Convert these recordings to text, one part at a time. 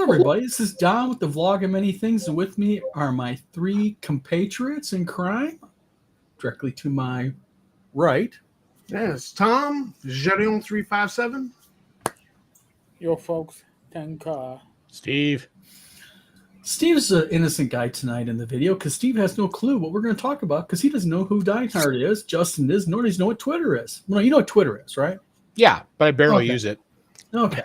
everybody, this is Don with the Vlog of Many Things, and with me are my three compatriots in crime. Directly to my right. Yes, Tom, Jerion 357. Yo, folks, Tenka. Steve. Steve's an innocent guy tonight in the video because Steve has no clue what we're going to talk about because he doesn't know who Die Hard is, Justin is, nor does he know what Twitter is. Well, you know what Twitter is, right? Yeah, but I barely use it. Okay.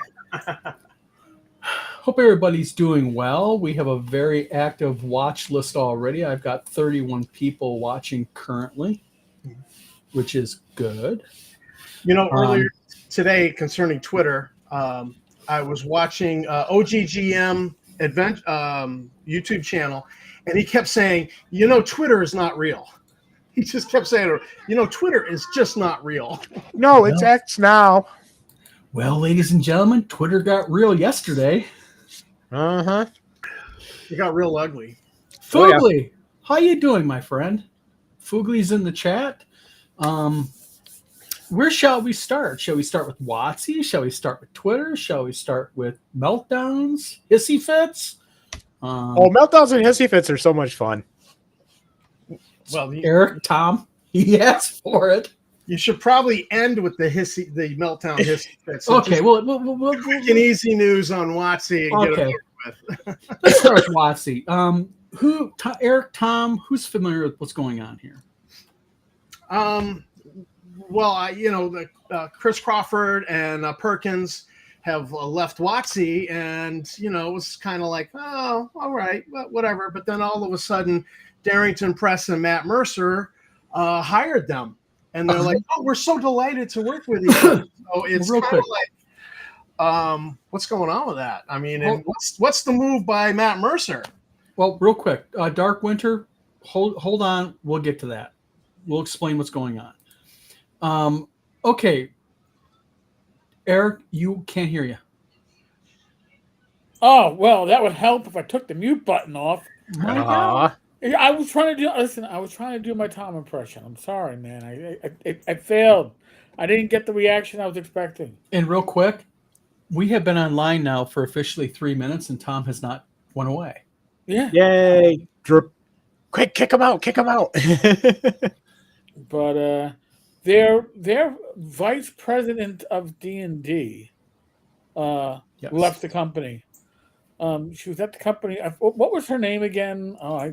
Hope everybody's doing well. We have a very active watch list already. I've got 31 people watching currently, which is good. You know, earlier today concerning Twitter, I was watching OGGM YouTube channel, and he kept saying, you know, Twitter is not real. He just kept saying, you know, Twitter is just not real. No, it's X now. Well, ladies and gentlemen, Twitter got real yesterday. Uh-huh. It got real ugly. Foogly, how you doing, my friend? Foogly's in the chat. Where shall we start? Shall we start with WotC? Shall we start with Twitter? Shall we start with meltdowns, hissy fits? Meltdowns and hissy fits are so much fun. Well, Eric, Tom, he asked for it. You should probably end with the meltdown hissy fits. Okay, we'll freaking easy news on WotC. And okay. Get it over with. Let's start with WotC. Eric, Tom, who's familiar with what's going on here? Well, Chris Crawford and Perkins have left WotC, and it was kind of like, oh, all right, whatever. But then all of a sudden, Darrington Press and Matt Mercer hired them, and they're like, oh, we're so delighted to work with you. So it's kind of like, what's going on with that? I mean, and what's the move by Matt Mercer? Well, real quick, Dark Winter, hold on, we'll get to that. We'll explain what's going on. Okay, Eric, you can't hear you. Oh, well, that would help if I took the mute button off. I was trying to do my Tom impression. I'm sorry, man. I failed. I didn't get the reaction I was expecting. And real quick, we have been online now for officially 3 minutes, and Tom has not went away. Yeah. Yay. Quick, kick him out. But their vice president of D&D left the company. She was at the company. What was her name again? Oh,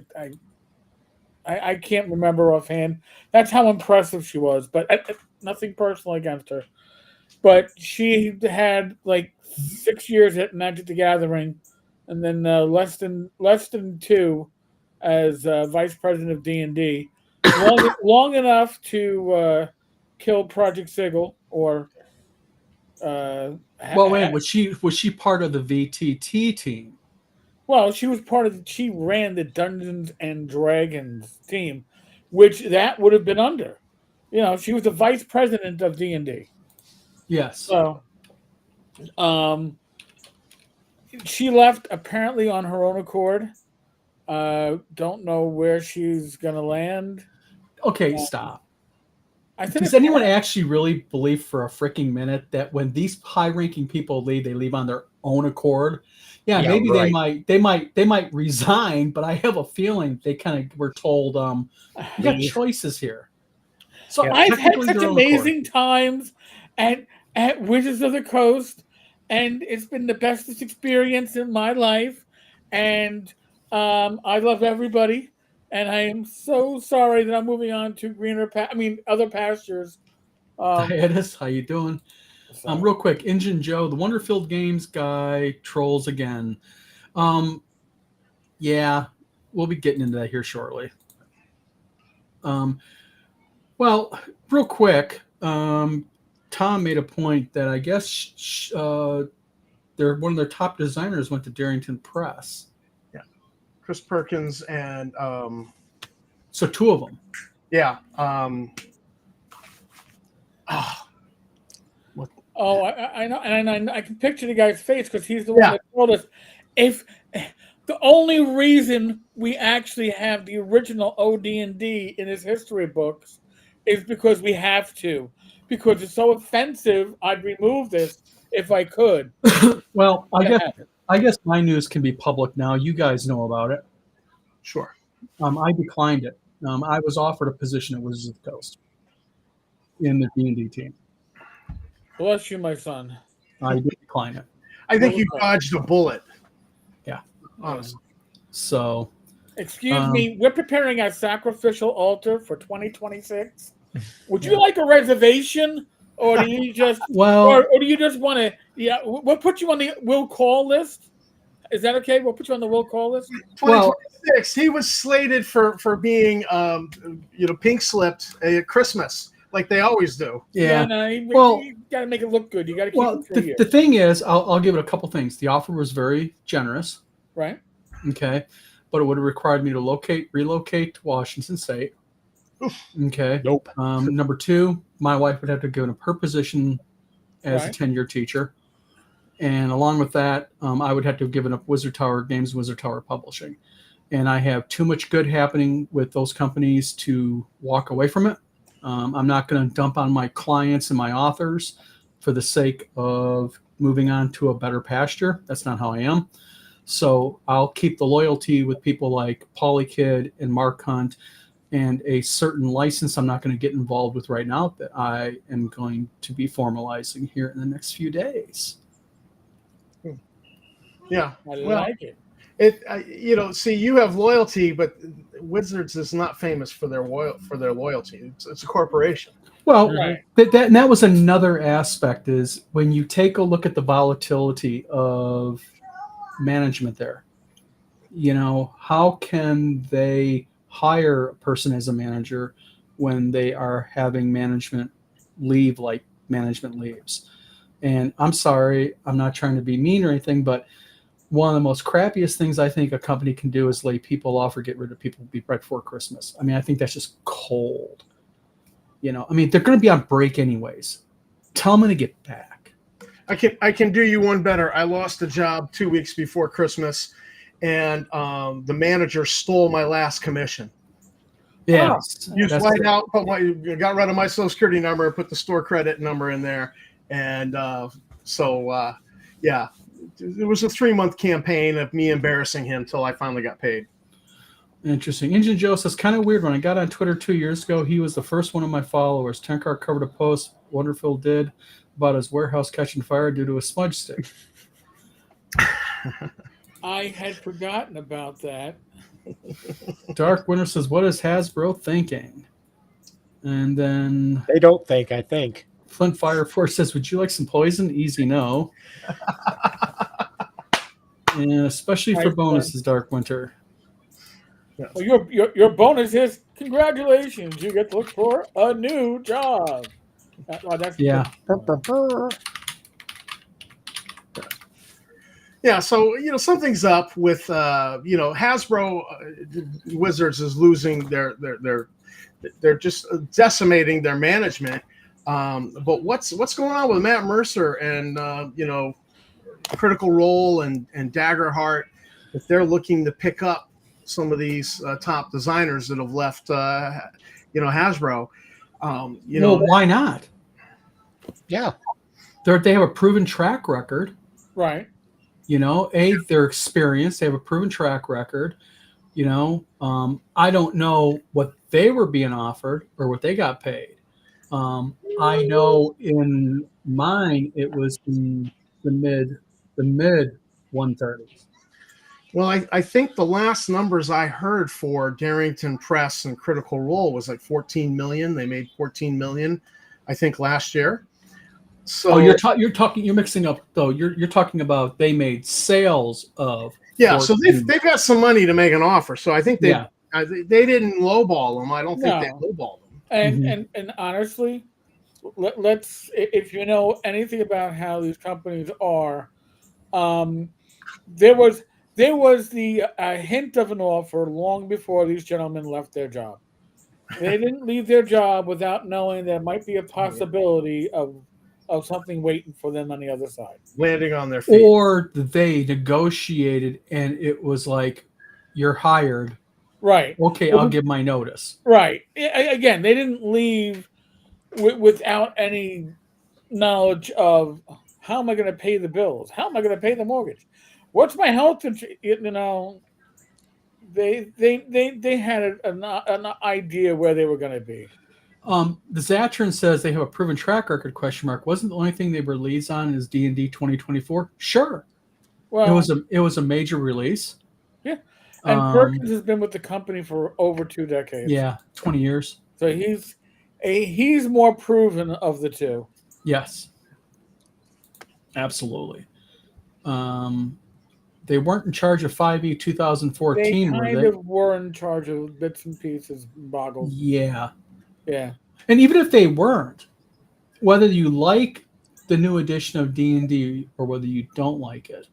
I can't remember offhand. That's how impressive she was. But nothing personal against her. But she had like 6 years at Magic the Gathering, and then less than 2 as vice president of D&D. Long enough to kill Project Sigil or. Was she part of the VTT team? Well, she was she ran the Dungeons and Dragons team, which that would have been under. She was the vice president of D&D. Yes. So, she left apparently on her own accord. Don't know where she's gonna land. Okay, stop. Does anyone actually really believe for a freaking minute that when these high-ranking people leave, they leave on their own accord? Yeah, maybe right. they might resign, but I have a feeling they kind of were told, you got choices here. So I've had such amazing times at Wizards of the Coast, and it's been the bestest experience in my life, and I love everybody. And I am so sorry that I'm moving on to other pastures. Hiatus, how you doing? Real quick, Engine Joe, the WonderFilled Games guy trolls again. Yeah, we'll be getting into that here shortly. Well, real quick, Tom made a point that I guess one of their top designers went to Darrington Press. Chris Perkins and so 2 of them. Yeah. I know, and I can picture the guy's face because he's the one that told us. If the only reason we actually have the original OD&D in his history books is because we have to, because it's so offensive. I'd remove this if I could. Well, I guess I guess my news can be public now. You guys know about it. Sure. I declined it. I was offered a position at Wizards of the Coast in the D&D team. Bless you, my son. I did decline it. I think you dodged a bullet. Yeah. Honestly. So. Excuse me, we're preparing our sacrificial altar for 2026. Would you like a reservation, or do you just or do you just want to? Yeah, we'll put you on the will call list. Is that okay? We'll put you on the will call list. 2026. He was slated for being pink slipped at Christmas like they always do. Yeah. No, you got to make it look good. You got to keep it for a year. The thing is, I'll give it a couple things. The offer was very generous. Right. Okay. But it would have required me to relocate to Washington State. Okay. Nope. Number two, my wife would have to give up her position as a tenure teacher. And along with that, I would have to have given up Wizard Tower Games, Wizard Tower Publishing. And I have too much good happening with those companies to walk away from it. I'm not going to dump on my clients and my authors for the sake of moving on to a better pasture. That's not how I am. So I'll keep the loyalty with people like Polykid and Mark Hunt and a certain license I'm not going to get involved with right now that I am going to be formalizing here in the next few days. Yeah. I like it. See, you have loyalty, but Wizards is not famous for their loyalty. It's a corporation. Well, that was another aspect is when you take a look at the volatility of management there, how can they hire a person as a manager when they are having management leave like management leaves? And I'm sorry, I'm not trying to be mean or anything, but one of the most crappiest things I think a company can do is lay people off or get rid of people right before Christmas. I mean, I think that's just cold. They're going to be on break anyways. Tell them to get back. I can do you one better. I lost a job 2 weeks before Christmas, and the manager stole my last commission. Yeah, used whiteout, got rid of my Social Security number, put the store credit number in there, and it was a 3-month campaign of me embarrassing him until I finally got paid. Interesting. Engine Joe says, kind of weird. When I got on Twitter 2 years ago, he was the first one of my followers. Tenkar covered a post WonderFilled did about his warehouse catching fire due to a smudge stick. I had forgotten about that. Dark Winter says, what is Hasbro thinking? And then they don't think, I think. Flint Fire Force says, would you like some poison? Easy no. And especially for bonuses, Dark Winter. Well, your bonus is congratulations. You get to look for a new job. Yeah, so something's up with Hasbro. Wizards is losing they're just decimating their management. But what's going on with Matt Mercer and Critical Role and Daggerheart? If they're looking to pick up some of these top designers that have left, Hasbro. Why not? Yeah, they have a proven track record, right? They're experienced. They have a proven track record. I don't know what they were being offered or what they got paid. I know in mine it was in the mid 130s. Well, I think the last numbers I heard for Darrington Press and Critical Role was like 14 million. They made 14 million, I think, last year. So you're mixing up though. You're talking about they made sales of 14. So they've got some money to make an offer. So I think they didn't lowball them. I don't think they lowballed them. And honestly, let's if you know anything about how these companies are, there was the hint of an offer long before these gentlemen left their job. They didn't leave their job without knowing there might be a possibility of something waiting for them on the other side. Landing on their feet. Or they negotiated and it was like, you're hired. Right. Okay, I'll give my notice. Right. Again, they didn't leave without any knowledge of how am I going to pay the bills? How am I going to pay the mortgage? What's my health insurance? You know, they had an idea where they were going to be. The Zatron says they have a proven track record, question mark. Wasn't the only thing they released on is D&D 2024? Sure. Well, it was a major release. Yeah. And Perkins has been with the company for over 2 decades. Yeah, 20 years. So he's more proven of the two. Yes. Absolutely. They weren't in charge of 5e 2014, they were kind they? of were in charge of bits and pieces, boggles. Yeah. Yeah. And even if they weren't, whether you like the new edition of D&D or whether you don't like it,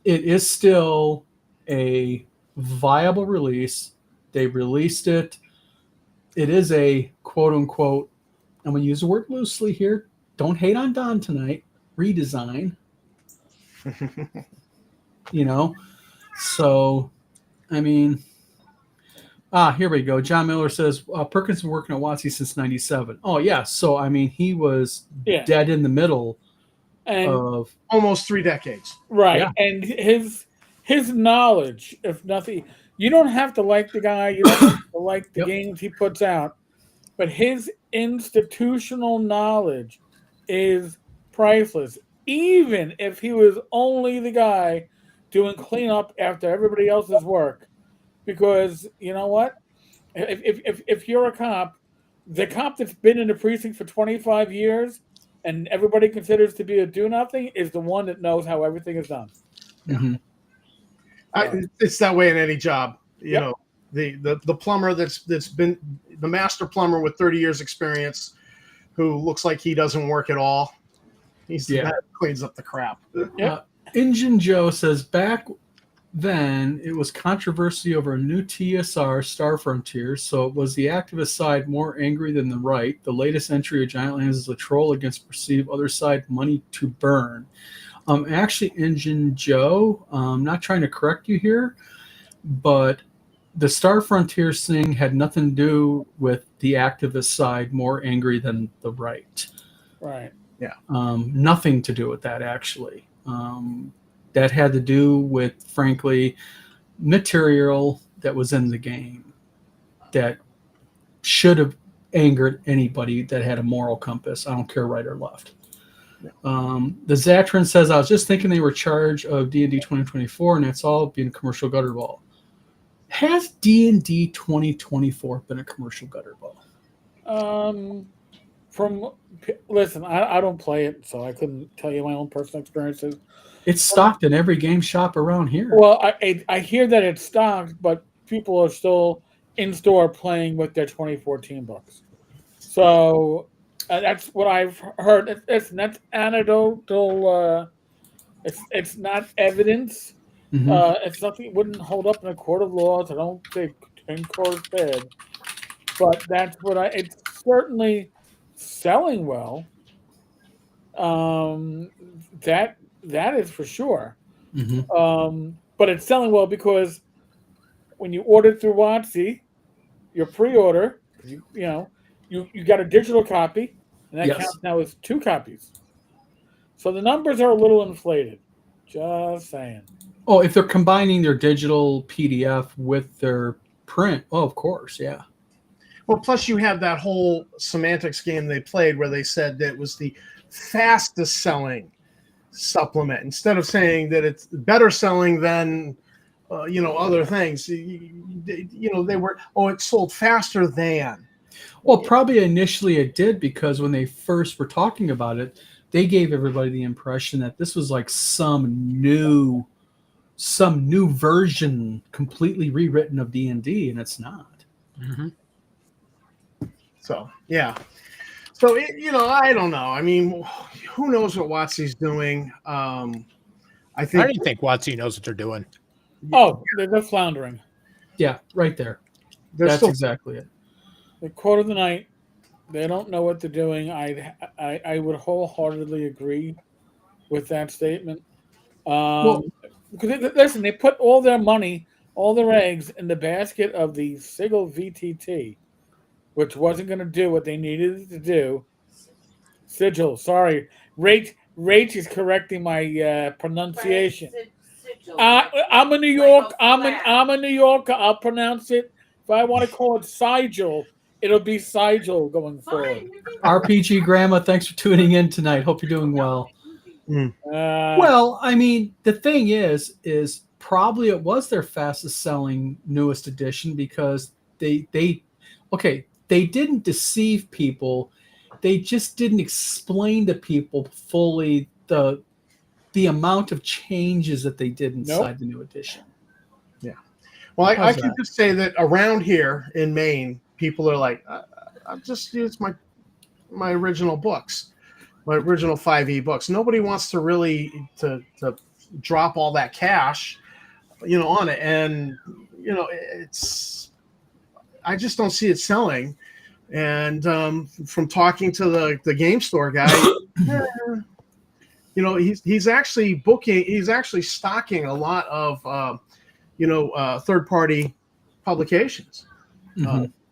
it is still a viable release. They released it. It is a quote-unquote, I'm going to use the word loosely here, don't hate on Don tonight, redesign. You know? So, I mean... here we go. John Miller says, Perkins has been working at WotC since 97. Oh, yeah. So, I mean, he was dead in the middle of... almost 3 decades. Right. Yeah. And his knowledge, if nothing, you don't have to like the guy, you don't have to like the games he puts out, but his institutional knowledge is priceless. Even if he was only the guy doing cleanup after everybody else's work. Because you know what? If you're a cop, the cop that's been in the precinct for 25 years and everybody considers to be a do-nothing is the one that knows how everything is done. Mm-hmm. It's that way in any job. You know, the plumber that's been the master plumber with 30 years experience who looks like he doesn't work at all. He's the guy that cleans up the crap. Engine Joe says, back then it was controversy over a new TSR, Star Frontier, so it was the activist side more angry than the right. The latest entry of Giant Lands is a troll against perceived other side money to burn. Actually, Engine Joe, I'm not trying to correct you here, but the Star Frontier thing had nothing to do with the activist side more angry than the right. Right. Yeah. Nothing to do with that, actually. That had to do with, frankly, material that was in the game that should have angered anybody that had a moral compass. I don't care right or left. The Zatron says, I was just thinking they were in charge of D&D 2024, and that's all being a commercial gutter ball. Has D&D 2024 been a commercial gutter ball? Listen, I don't play it, so I couldn't tell you my own personal experiences. It's stocked in every game shop around here. Well, I hear that it's stocked, but people are still in store playing with their 2014 books. So that's what I've heard. It's not anecdotal. It's not evidence. Mm-hmm. It's nothing. It wouldn't hold up in a court of law. So I don't think in court of bed. But that's what it's certainly selling well. That is for sure. Mm-hmm. But it's selling well because when you order through WotC, your pre-order, you got a digital copy, and that counts now as 2 copies. So the numbers are a little inflated. Just saying. Oh, if they're combining their digital PDF with their print, oh, of course, yeah. Well, plus you have that whole semantics game they played where they said that it was the fastest selling supplement instead of saying that it's better selling than other things. They were, it sold faster than. Well, probably initially it did, because when they first were talking about it, they gave everybody the impression that this was like some new version completely rewritten of D&D, and it's not. Mm-hmm. So, yeah. So, I don't know. I mean, who knows what WotC's doing? I don't think WotC knows what they're doing. Oh, they're floundering. Yeah, right there. That's exactly it. The quote of the night, they don't know what they're doing. I would wholeheartedly agree with that statement. Because listen, they put all their money, all their eggs in the basket of the Sigil VTT, which wasn't going to do what they needed to do. Sigil, sorry. Rach is correcting my pronunciation. I'm in New York. I'm a New Yorker. I'll pronounce it. If I want to call it Sigil, it'll be Sigil going forward. RPG Grandma, thanks for tuning in tonight. Hope you're doing well. Well, I mean, the thing is probably it was their fastest selling newest edition because they didn't deceive people. They just didn't explain to people fully the amount of changes that they did inside the new edition. Yeah. Well, I can just say that around here in Maine, people are like, I've just used my original books, my original 5e books. Nobody wants to really to drop all that cash, on it. And, I just don't see it selling. And from talking to the game store guy, he's actually stocking a lot of, third-party publications,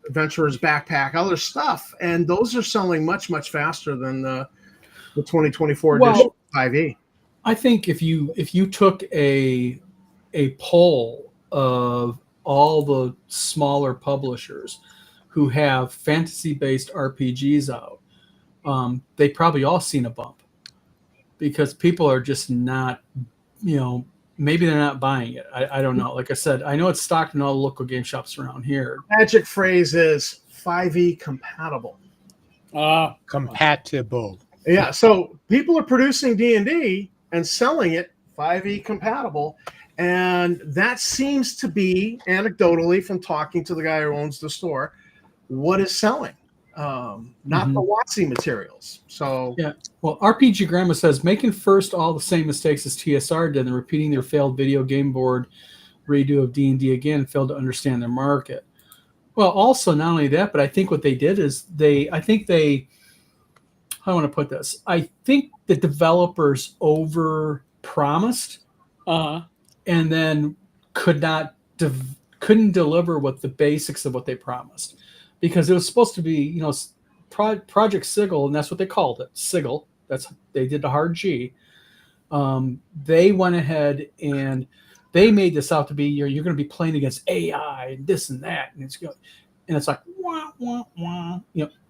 Adventurer's Backpack, other stuff. And those are selling much, much faster than the 2024 edition 5e. I think if you took a poll of all the smaller publishers who have fantasy-based RPGs out, they probably all seen a bump because people are just not, maybe they're not buying it. I don't know. Like I said, I know it's stocked in all the local game shops around here. Magic phrase is 5e compatible. Compatible. Yeah, so people are producing D&D and selling it 5e compatible, and that seems to be, anecdotally from talking to the guy who owns the store, what is selling, not the WotC materials. So yeah, well, RPG Grandma says making first all the same mistakes as TSR did and repeating their failed video game board redo of D&D again failed to understand their market. Well, also not only that, but I think what they did is I want to put this. I think the developers over promised, and then couldn't deliver what the basics of what they promised, because it was supposed to be, Project Sigil, and that's what they called it, Sigil. They did the hard G. They went ahead and they made this out to be you're going to be playing against AI and this and that, and it's like wah wah wah.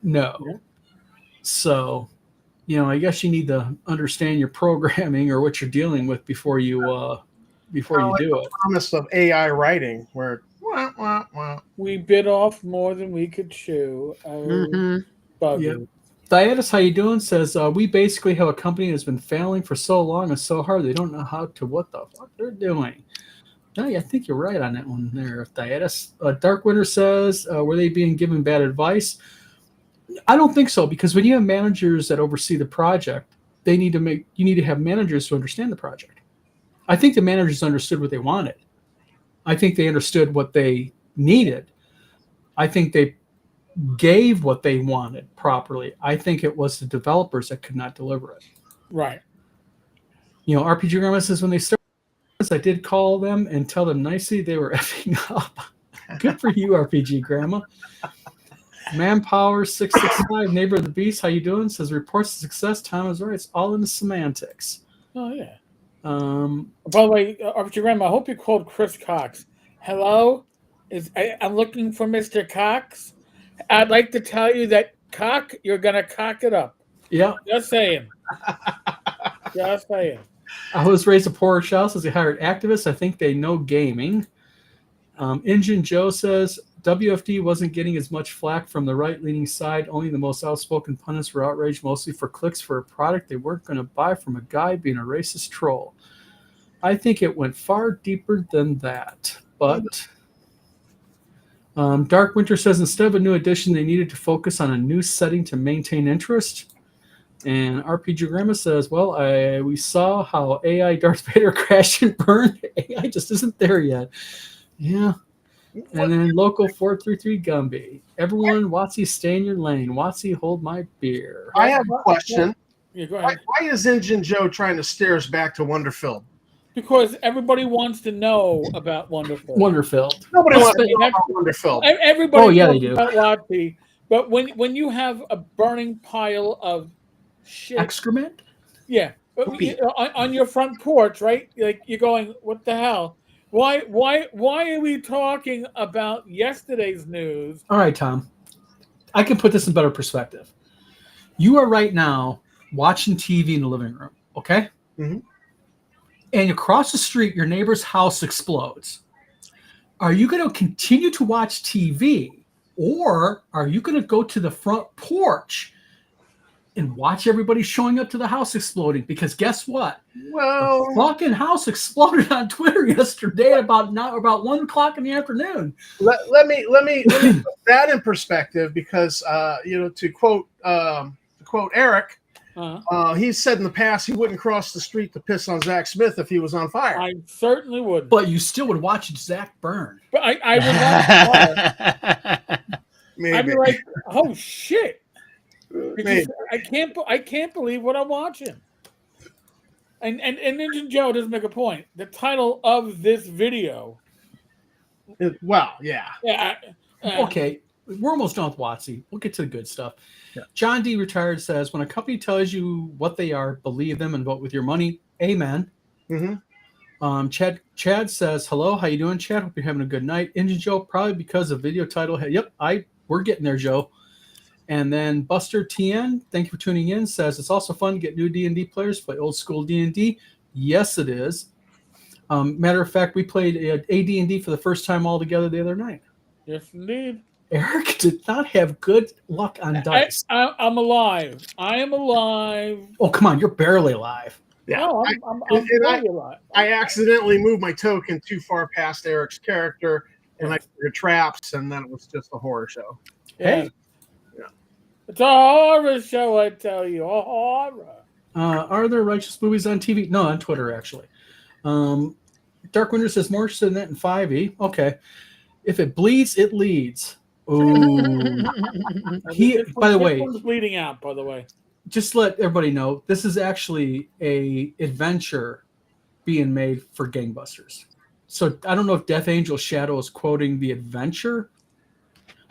No. Yeah. So, I guess you need to understand your programming or what you're dealing with before you do it. Promise of AI writing, where wah, wah, wah. We bit off more than we could chew. Yeah. Diatus, how you doing? Says we basically have a company that's been failing for so long and so hard they don't know what the fuck they're doing. No, I think you're right on that one there, Diatus. Dark Winter says, were they being given bad advice? I don't think so, because when you have managers that oversee the project, you need to have managers who understand the project. I think the managers understood what they wanted. I think they understood what they needed. I think they gave what they wanted properly. I think it was the developers that could not deliver it. Right. RPG Grandma says when they started, I did call them and tell them nicely they were effing up. Good for you, RPG Grandma. Manpower 665, Neighbor of the Beast, how you doing? Says reports of success. Tom is right. It's all in the semantics. Oh yeah. By the way, RPG Grandma, I hope you called Chris Cox. Hello, I'm looking for Mr. Cox. I'd like to tell you that cock, you're gonna cock it up. Yeah. Just saying. Just saying. I was raised a poor child, says he hired activists. I think they know gaming. Engine Joe says WFD wasn't getting as much flack from the right-leaning side. Only the most outspoken pundits were outraged, mostly for clicks for a product they weren't going to buy from a guy being a racist troll. I think it went far deeper than that. But Dark Winter says instead of a new edition, they needed to focus on a new setting to maintain interest. And RPG Grandma says, well, we saw how AI Darth Vader crashed and burned. AI just isn't there yet. Yeah. And then local 433 Gumby. Everyone, WotC, stay in your lane. WotC, hold my beer. I have a question. Yeah, go ahead. Why is Engine Joe trying to steer us back to WonderFilled? Because everybody wants to know about WonderFilled. WonderFilled. Nobody wants to know about WonderFilled. Everybody they do. About WotC, but when you have a burning pile of shit, excrement? yeah, on your front porch, right? Like you're going, what the hell? Why are we talking about yesterday's news? All right, Tom. I can put this in better perspective. You are right now watching TV in the living room, okay? Mm-hmm. And across the street, your neighbor's house explodes. Are you going to continue to watch TV, or are you going to go to the front porch and watch everybody showing up to the house exploding? Because guess what? Well, the fucking house exploded on Twitter yesterday at about 1 o'clock in the afternoon. Let me put that in perspective, because to quote Eric, he said in the past he wouldn't cross the street to piss on Zach Smith if he was on fire. I certainly would. But you still would watch Zach burn. But I would watch. I'd be like, oh shit. I can't believe what I'm watching. And Ninja Joe does make a point. The title of this video. Yeah. Okay, we're almost done with WotC. We'll get to the good stuff. Yeah. John D. Retired says, when a company tells you what they are, believe them and vote with your money. Amen. Mm-hmm. Chad says, hello, how you doing, Chad? Hope you're having a good night. Ninja Joe, probably because of video title. Yep, we're getting there, Joe. And then Buster TN, thank you for tuning in, says it's also fun to get new D&D players play old school D&D. Yes, it is. Matter of fact, we played AD&D for the first time all together the other night. Yes, indeed. Eric did not have good luck on dice. I'm alive. I am alive. Oh, come on. You're barely alive. Yeah. No, I'm barely alive. I accidentally moved my token too far past Eric's character, and I triggered traps, and then it was just a horror show. Hey. It's a horror show, I tell you. A horror. Are there righteous movies on TV? No, on Twitter, actually. Dark Winter says more interested in that in 5e. Okay. If it bleeds, it leads. Ooh. By the way, one's bleeding out, by the way. Just let everybody know, this is actually a adventure being made for gangbusters. So I don't know if Death Angel Shadow is quoting the adventure,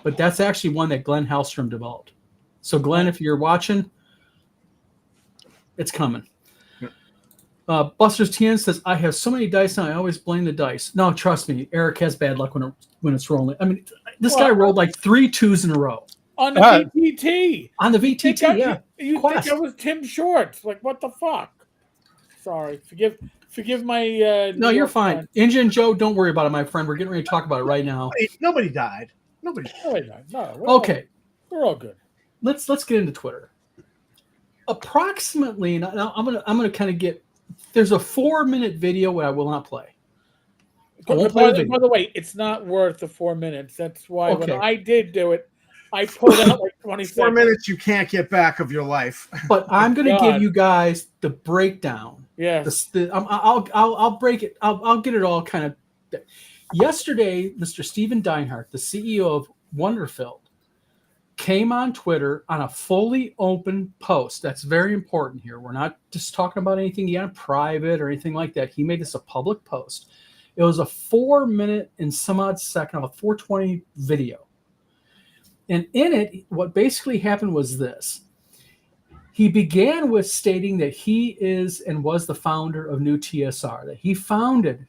but that's actually one that Glenn Hellstrom developed. So Glenn, if you're watching, it's coming. Buster's TN says, I have so many dice now, I always blame the dice. No, trust me, Eric has bad luck when it's rolling. I mean, this guy rolled like 3 2s in a row. On the VTT. On the VTT, yeah. You think it was Tim Shorts. Like, what the fuck? Sorry. Forgive my... no, you're fine. Inja and Joe, don't worry about it, my friend. We're getting ready to talk about it right now. Nobody died. Nobody died. No, we're all good. Let's get into Twitter. Approximately, now I'm gonna kind of get. There's a 4-minute video where I will not play. By the way, it's not worth the 4 minutes. That's why when I did do it, I pulled out like 20 seconds. 4 minutes you can't get back of your life. But I'm gonna give you guys the breakdown. Yeah. I'll break it. I'll get it all kind of. Yesterday, Mr. Steven Deinhardt, the CEO of WonderFilled, came on Twitter on a fully open post. That's very important here. We're not just talking about anything yet private or anything like that. He made this a public post. It was a 4-minute and some odd second, a 4:20 video. And in it, what basically happened was this. He began with stating that he is and was the founder of New TSR, that he founded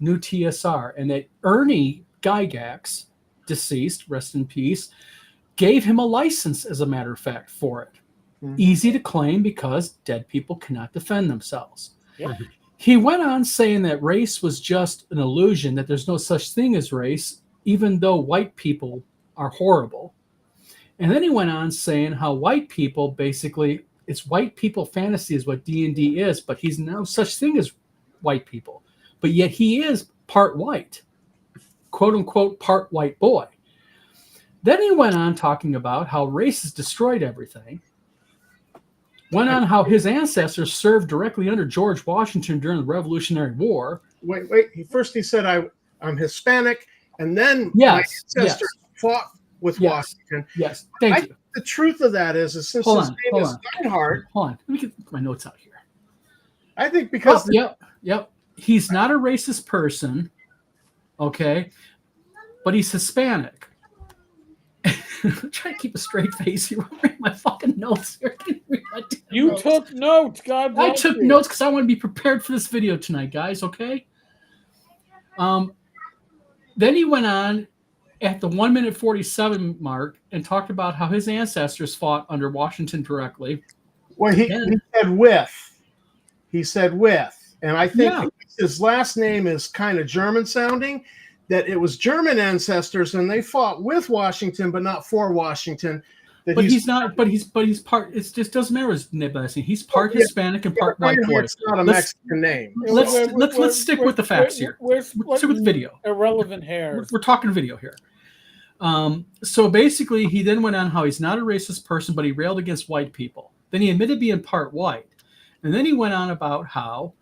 New TSR, and that Ernie Gygax, deceased, rest in peace, gave him a license, as a matter of fact, for it. Mm-hmm. Easy to claim because dead people cannot defend themselves. Yeah. He went on saying that race was just an illusion, that there's no such thing as race, even though white people are horrible. And then he went on saying how white people, basically, it's white people fantasy is what D&D is, but he's no such thing as white people. But yet he is part white, quote unquote, part white boy. Then he went on talking about how race has destroyed everything. Went on how his ancestors served directly under George Washington during the Revolutionary War. Wait. First he said I'm Hispanic, and then my ancestors fought with Washington. Yes, thank you. The truth of that is since his name is Steinhardt. Hold on. Let me get my notes out here. I think because... Yep. He's not a racist person, okay? But he's Hispanic. try to keep a straight face here. I'm reading my fucking notes here. You took notes. God bless I took notes because I want to be prepared for this video tonight, guys. Okay. Then he went on at the 1 minute 47 mark and talked about how his ancestors fought under Washington directly. Well, he said with. He said with. And I think his last name is kind of German sounding, that it was German ancestors and they fought with Washington, but not for Washington. But he's not. But he's part. It just doesn't matter his last name. He's part Hispanic and part white boy. It's not a Mexican name. Let's stick with the facts here. Let's stick with the video. Irrelevant hairs. We're talking video here. So basically, he then went on how he's not a racist person, but he railed against white people. Then he admitted being part white, and then he went on about how.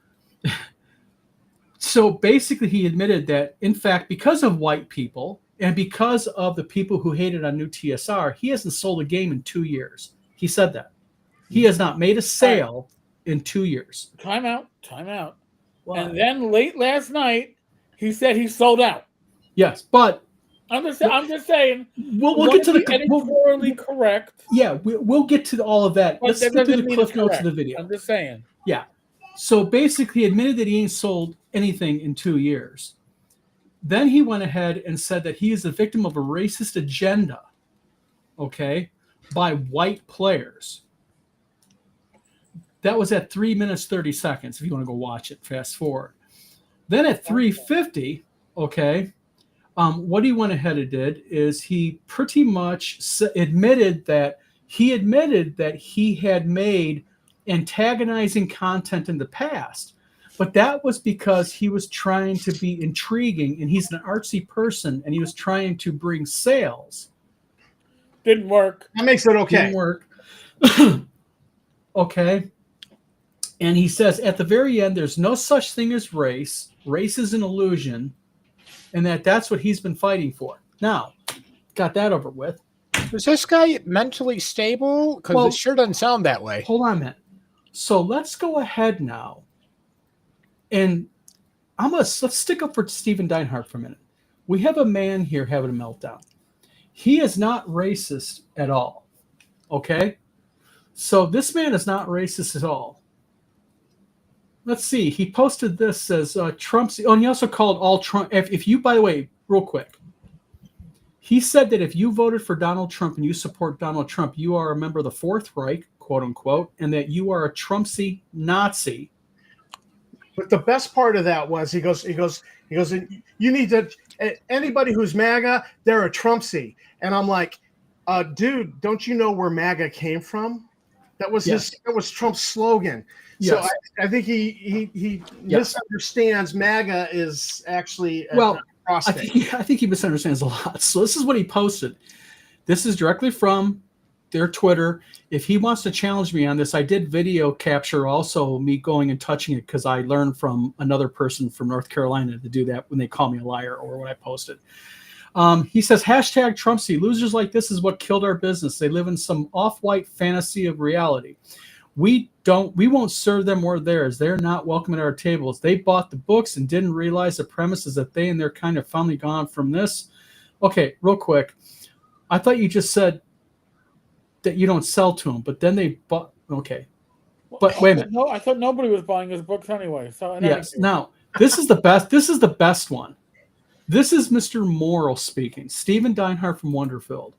So basically, he admitted that, in fact, because of white people. And because of the people who hated on new TSR, he hasn't sold a game in 2 years. He said that. He has not made a sale in 2 years. Time out. Wow. And then late last night, he said he sold out. Yes, but I'm just saying. We'll get to the editorially correct. Yeah, we'll get to all of that. Let's get to the cliff notes of the video. I'm just saying. Yeah. So basically, he admitted that he ain't sold anything in 2 years. Then he went ahead and said that he is the victim of a racist agenda, okay, by white players. That was at 3 minutes, 30 seconds, if you want to go watch it, fast forward. Then at 3:50, okay, what he went ahead and did is he pretty much admitted that he had made antagonizing content in the past. But that was because he was trying to be intriguing, and he's an artsy person, and he was trying to bring sales. Didn't work. That makes it okay. Didn't work. Okay. And he says, at the very end, there's no such thing as race. Race is an illusion, and that's what he's been fighting for. Now, got that over with. Is this guy mentally stable? Because it sure doesn't sound that way. Hold on a minute. So let's go ahead now. And let's stick up for Stephen Deinhardt for a minute. We have a man here having a meltdown. He is not racist at all. Okay? So this man is not racist at all. Let's see. He posted this as Trump's. Oh, and he also called all Trump. If you, by the way, real quick, he said that if you voted for Donald Trump and you support Donald Trump, you are a member of the Fourth Reich, quote unquote, and that you are a Trumpsy Nazi. But the best part of that was he goes, you need to, anybody who's MAGA, they're a Trumpsy. And I'm like, dude, don't you know where MAGA came from? That was that was Trump's slogan. Yes. So I think he misunderstands MAGA is actually I think he misunderstands a lot. So this is what he posted. This is directly from their Twitter. If he wants to challenge me on this, I did video capture also me going and touching it because I learned from another person from North Carolina to do that when they call me a liar or when I post it. He says, hashtag Trumpsy, losers like this is what killed our business. They live in some off-white fantasy of reality. We won't serve them or theirs. They're not welcome at our tables. They bought the books and didn't realize the premise is that they and their kind have finally gone from this. Okay, real quick. I thought you just said that you don't sell to them, but then they bought. Okay, but wait a minute. No, I thought nobody was buying his books anyway. So yes. Now this is the best. This is the best one. This is Mr. Morrill speaking. Stephen Deinhardt from WonderFilled.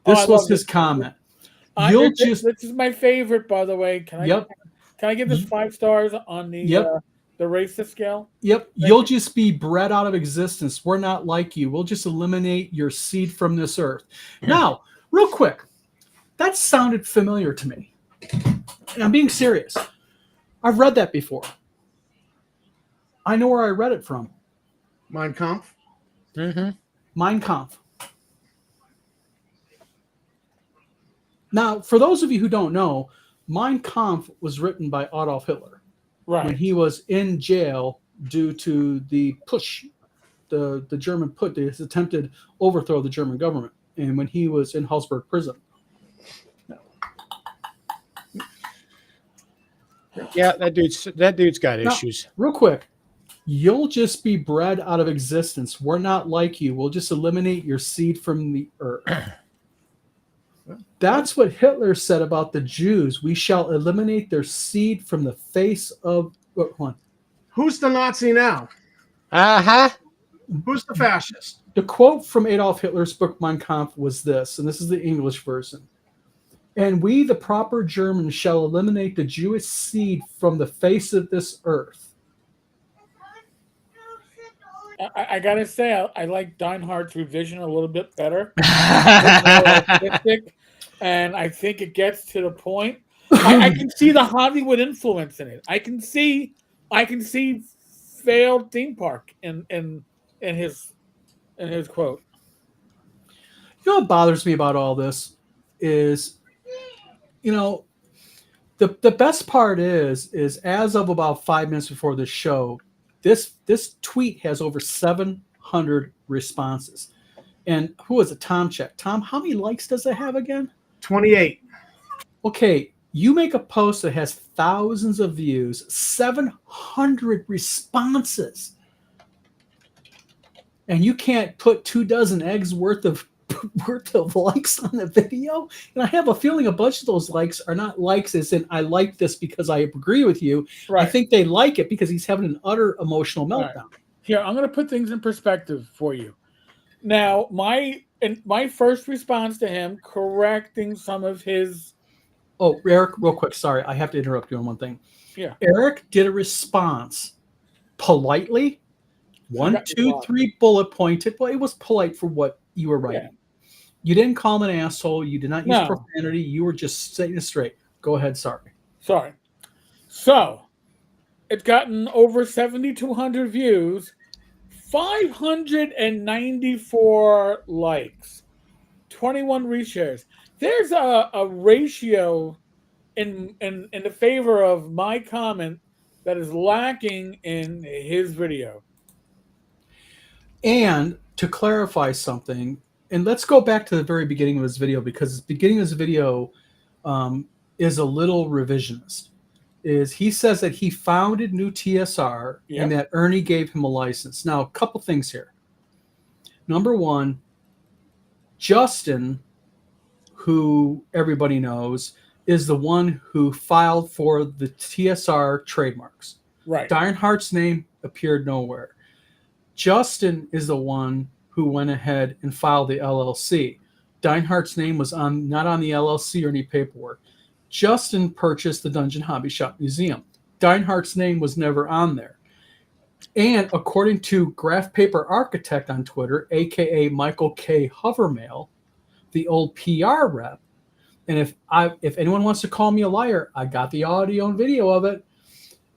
This was his comment. This is my favorite, by the way. Can I give this 5 stars on the racist scale? Yep. You'll just be bred out of existence. We're not like you. We'll just eliminate your seed from this earth. Now, real quick, that sounded familiar to me. And I'm being serious. I've read that before. I know where I read it from. Mein Kampf? Mm-hmm. Mein Kampf. Now, for those of you who don't know, Mein Kampf was written by Adolf Hitler. Right. When he was in jail due to the push, the German his attempted overthrow of the German government, and when he was in Hallsberg prison. Yeah, that dude's got issues. Real quick, you'll just be bred out of existence. We're not like you. We'll just eliminate your seed from the earth. That's what Hitler said about the Jews. We shall eliminate their seed from the face of what one? Who's the Nazi now? Uh-huh. Who's the fascist? The quote from Adolf Hitler's book Mein Kampf was this, and this is the English version. And we, the proper Germans, shall eliminate the Jewish seed from the face of this earth. I gotta say, I like Deinhardt's revision a little bit better. It's more artistic, and I think it gets to the point. I can see the Hollywood influence in it. I can see failed theme park in his quote. You know what bothers me about all this is, the best part is as of about 5 minutes before the show, this tweet has over 700 responses. And who was it? Tom checked. Tom, how many likes does it have again? 28. Okay, you make a post that has thousands of views, 700 responses, and you can't put 24 eggs worth of likes on the video. And I have a feeling a bunch of those likes are not likes as in I like this because I agree with you. Right. I think they like it because he's having an utter emotional meltdown. Right. Here, I'm going to put things in perspective for you. Now, my first response to him, correcting some of his. Oh, Eric, real quick. Sorry, I have to interrupt you on one thing. Yeah. Eric did a response politely. 1, 2, 3 bullet pointed. Well, it was polite for what you were writing. Yeah. You didn't call him an asshole. You did not use profanity. You were just saying it straight. Go ahead. Sorry. So, it's gotten over 7,200 views, 594 likes, 21 reshares. There's a ratio in the favor of my comment that is lacking in his video. And to clarify something, and let's go back to the very beginning of his video, because the beginning of his video is a little revisionist. He says that he founded New TSR and that Ernie gave him a license. Now, a couple things here. Number one, Justin, who everybody knows, is the one who filed for the TSR trademarks. Right. Deinhardt's name appeared nowhere. Justin is the one who went ahead and filed the LLC. Deinhardt's name was not on the LLC or any paperwork. Justin purchased the Dungeon Hobby Shop Museum. Deinhardt's name was never on there. And according to Graph Paper Architect on Twitter, a.k.a. Michael K. Hovermail, the old PR rep, and if anyone wants to call me a liar, I got the audio and video of it,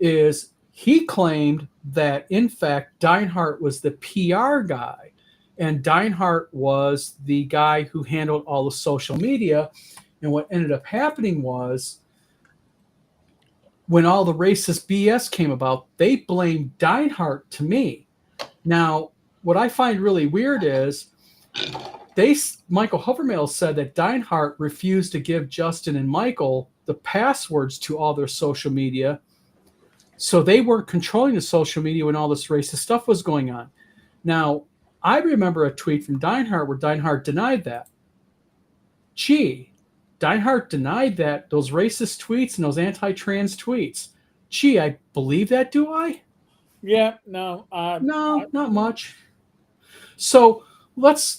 is he claimed that, in fact, Deinhardt was the PR guy, and Deinhardt was the guy who handled all the social media. And what ended up happening was, when all the racist BS came about, they blamed Deinhardt to me. Now, what I find really weird is Michael Hovermail said that Deinhardt refused to give Justin and Michael the passwords to all their social media, so they weren't controlling the social media when all this racist stuff was going on. Now, I remember a tweet from Deinhardt where Deinhardt denied that. Gee, Deinhardt denied that, those racist tweets and those anti-trans tweets. Gee, I believe that, do I? Yeah, no. No, not much. So let's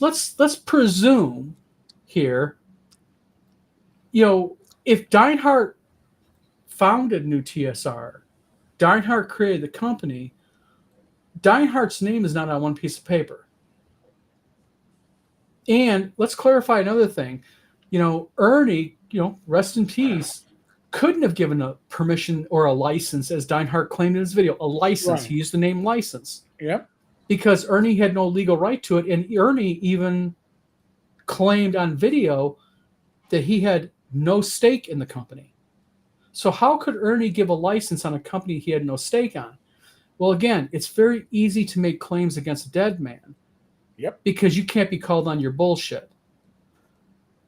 presume here, if Deinhardt founded New TSR, Deinhardt created the company, Deinhardt's name is not on one piece of paper. And let's clarify another thing. Ernie, rest in peace, couldn't have given a permission or a license, as Deinhardt claimed in his video, a license. Right. He used the name license. Yep. Because Ernie had no legal right to it. And Ernie even claimed on video that he had no stake in the company. So how could Ernie give a license on a company he had no stake on? Well, again, it's very easy to make claims against a dead man. Yep. Because you can't be called on your bullshit.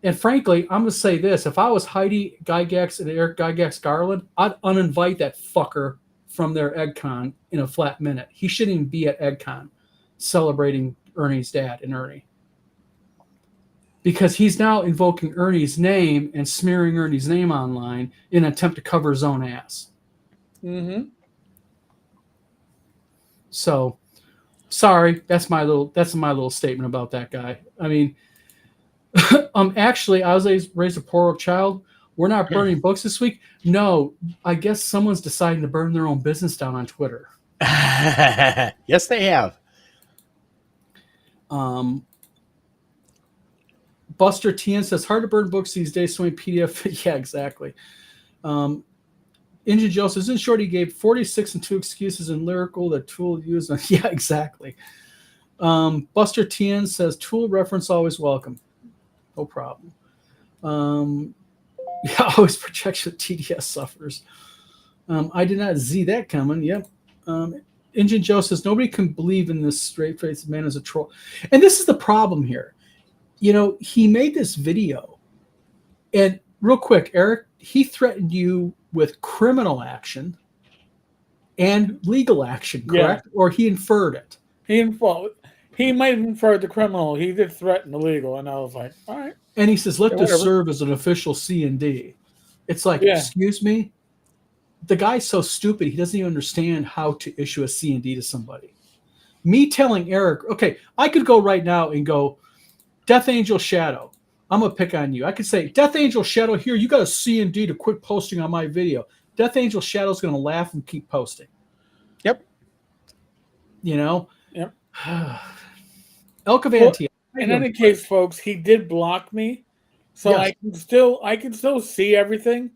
And frankly, I'm going to say this. If I was Heidi Gygax and Eric Gygax Garland, I'd uninvite that fucker from their EggCon in a flat minute. He shouldn't even be at EggCon celebrating Ernie's dad and Ernie. because he's now invoking Ernie's name and smearing Ernie's name online in an attempt to cover his own ass. Mm-hmm. So, sorry, that's my little statement about that guy. I mean, actually, I was raised a poor child. We're not burning books this week. No, I guess someone's deciding to burn their own business down on Twitter. Yes, they have. Buster Tien says, hard to burn books these days, so many PDF. Yeah, exactly. Injun Joe says, in short, he gave 46 and 2 excuses in lyrical that Tool used. Yeah, exactly. Buster Tien says, Tool reference always welcome. No problem. Yeah, always projection TDS suffers. I did not see that coming. Yep. Injun Joe says, nobody can believe in this straight-faced man as a troll. And this is the problem here. You know, he made this video. And real quick, Eric, he threatened you with criminal action and legal action, correct? Yeah. Or he inferred it? He might have inferred the criminal. He did threaten the legal. And I was like, all right. And he says, let this serve as an official C&D. It's like, excuse me? The guy's so stupid, he doesn't even understand how to issue a C&D to somebody. Me telling Eric, okay, I could go right now and go, Death Angel Shadow, I'm going to pick on you. I could say, Death Angel Shadow, here, you got a C&D to quit posting on my video. Death Angel Shadow's going to laugh and keep posting. Yep. You know? Yep. Elk of Antioch. In any case, folks, he did block me, so yes. I can still see everything,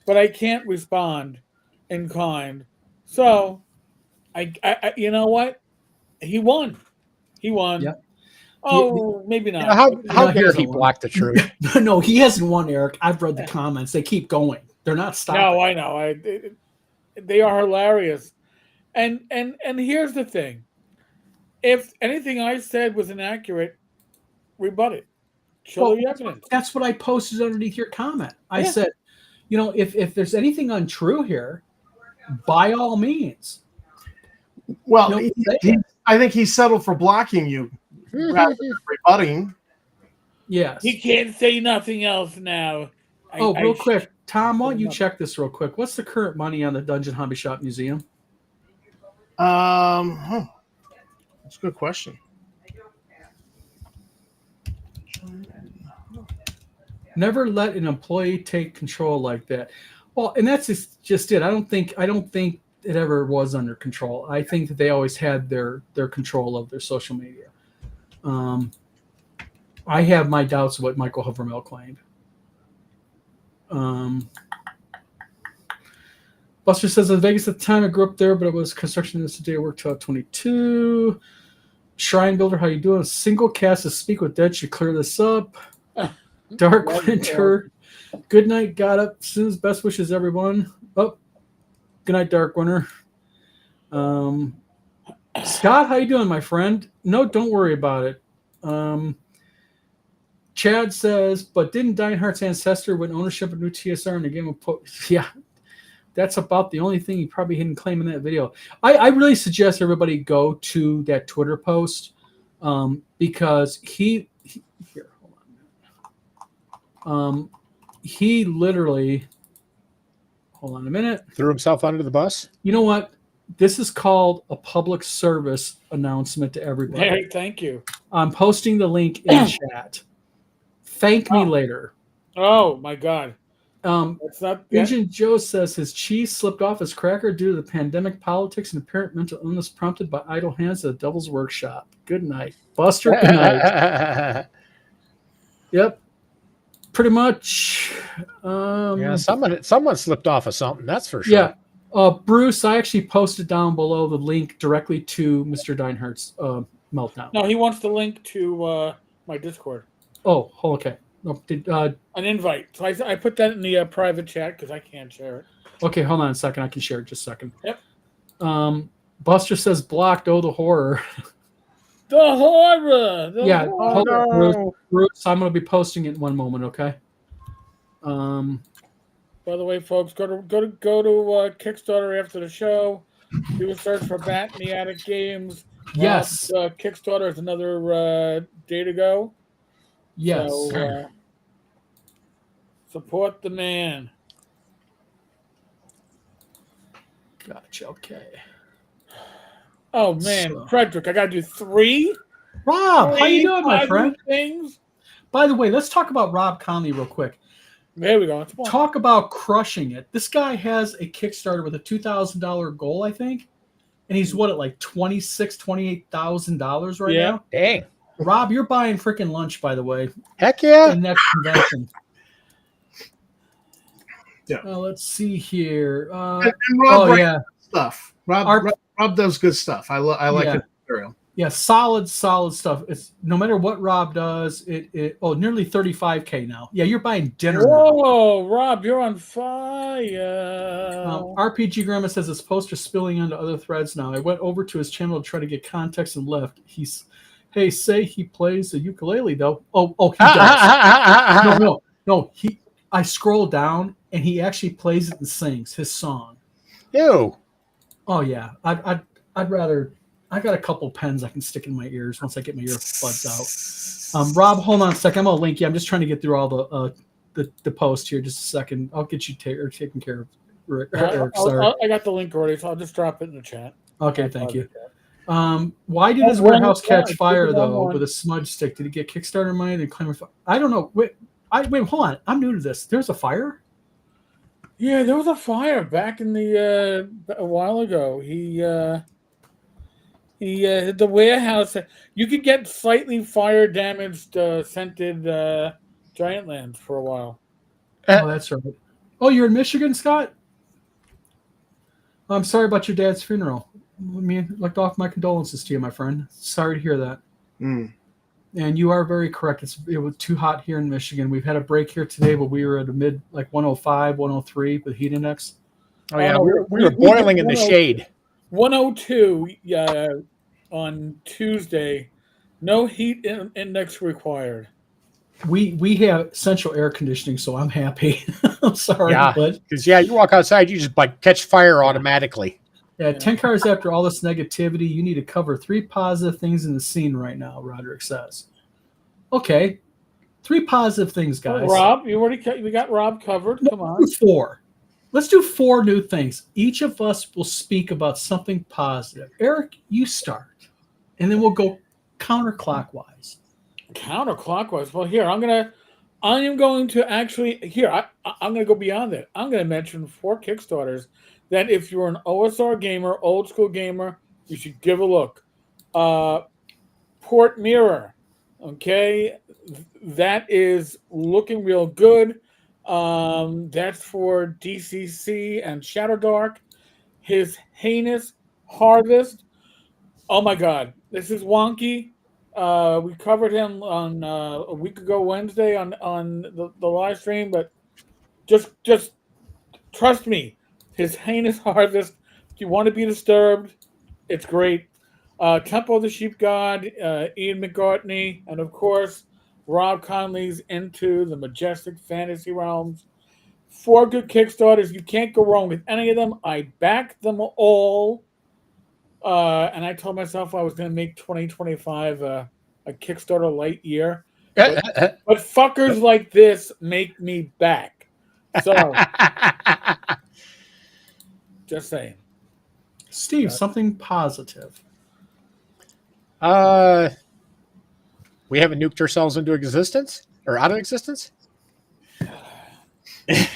but I can't respond in kind. So, I you know what? He won. He won. Yep. Oh, maybe not. How dare he block the truth? No, he hasn't won, Eric. I've read the comments. They keep going. They're not stopping. No, I know. They are hilarious. And here's the thing. If anything I said was inaccurate, rebut it. Show the evidence. That's what I posted underneath your comment. I said, you know, if there's anything untrue here, by all means. Well, I think he settled for blocking you rather than rebutting. Yes. He can't say nothing else now. Real quick. Tom, why don't you check this real quick? What's the current money on the Dungeon Hobby Shop Museum? That's a good question. Never let an employee take control like that. Well, and that's just it. I don't think it ever was under control. I think that they always had their control of their social media. I have my doubts of what Michael Hovermill claimed. Buster says in Vegas at the time I grew up there, but it was construction today. I worked till 22. Shrine Builder, how you doing? Single cast of Speak with Dead should clear this up. Dark Winter. Good night. Got up. Sue's best wishes, everyone. Oh, good night, Dark Winter. Scott, how you doing, my friend? No, don't worry about it. Chad says, but didn't Deinhardt's ancestor win ownership of new TSR in the game of yeah, that's about the only thing he probably didn't claim in that video. I really suggest everybody go to that Twitter post because here, hold on. He literally, hold on a minute. Threw himself under the bus? You know what? This is called a public service announcement to everybody. Hey, thank you. I'm posting the link in chat. Thank me later. Oh, my God. Agent Joe says his cheese slipped off his cracker due to the pandemic, politics, and apparent mental illness prompted by idle hands at the Devil's Workshop. Good night. Buster, good night. Yep. Pretty much. Yeah, someone slipped off of something, that's for sure. Yeah. Bruce, I actually posted down below the link directly to Mr. Deinhardt's meltdown. No, he wants the link to my Discord. Oh, okay. An invite. So I put that in the private chat because I can't share it. Okay, hold on a second. I can share it just a second. Yep. Buster says blocked. Oh, the horror. The horror. Hold on, Bruce. I'm going to be posting it in one moment. Okay. By the way, folks, go to Kickstarter after the show. Do a search for Bat in the Attic Games. Yes. Kickstarter is another day to go. Yes. So, support the man. Gotcha. Okay. Oh man, Frederick, I gotta do 3. Rob, how you doing, my friend? Things. By the way, let's talk about Rob Conley real quick. There we go. Talk about crushing it. This guy has a Kickstarter with a $2,000 goal, I think. And he's what, at like $26,000, $28,000 right now? Dang. Rob, you're buying freaking lunch, by the way. Heck yeah. In next convention. Yeah. Let's see here. And Rob stuff. Rob does good stuff. I like his material. Yeah, solid stuff. It's no matter what Rob does, nearly 35K now. Yeah, you're buying dinner. Whoa, Rob, you're on fire. RPG Grandma says his poster spilling onto other threads now. I went over to his channel to try to get context and left. Say he plays the ukulele though. Oh, he does. No. I scroll down and he actually plays it and sings his song. Ew. Oh yeah, I'd rather. I got a couple pens I can stick in my ears once I get my earbuds out. Rob, hold on a second. I'm gonna link you. I'm just trying to get through all the post here. Just a second. I'll get you taken care of. Eric, sorry. I got the link already, so I'll just drop it in the chat. Okay, thank you. Why did his warehouse catch fire though with a smudge stick? Did he get Kickstarter money? Did he claim I don't know. Wait, hold on. I'm new to this. There's a fire? Yeah, there was a fire back in a while ago. He hit the warehouse. You could get slightly fire damaged scented Giantlands for a while. Oh, that's right. Oh, you're in Michigan, Scott? I'm sorry about your dad's funeral. Let me off my condolences to you, my friend. Sorry to hear that. Mm. And you are very correct. It was too hot here in Michigan. We've had a break here today, but we were at a mid 105, 103 with heat index. Oh yeah, we were boiling in the shade. 102 on Tuesday. No heat index required. We have central air conditioning, so I'm happy. I'm sorry, because you walk outside, you just catch fire automatically. Yeah, 10 cars after all this negativity, you need to cover 3 positive things in the scene right now, Roderick says. Okay, 3 positive things, guys. Rob, we got Rob covered. Come on. 4. Let's do 4 new things. Each of us will speak about something positive. Eric, you start, and then we'll go counterclockwise. Counterclockwise. Well, here I'm going to actually I'm going to go beyond that. I'm going to mention 4 Kickstarters that if you're an OSR gamer, old school gamer, you should give a look. Port Mirror, okay, that is looking real good. That's for DCC and Shadow Dark. His Heinous Harvest. Oh my God, this is wonky. We covered him on a week ago Wednesday on the live stream, but just trust me. His Heinous Harvest. If you want to be disturbed, it's great. Temple of the Sheep God, Ian McGartney, and of course, Rob Conley's Into the Majestic Fantasy Realms. 4 good Kickstarters. You can't go wrong with any of them. I backed them all. And I told myself I was going to make 2025 a Kickstarter light year. But fuckers like this make me back. So... Just saying. Steve, something positive. We haven't nuked ourselves into existence or out of existence. That's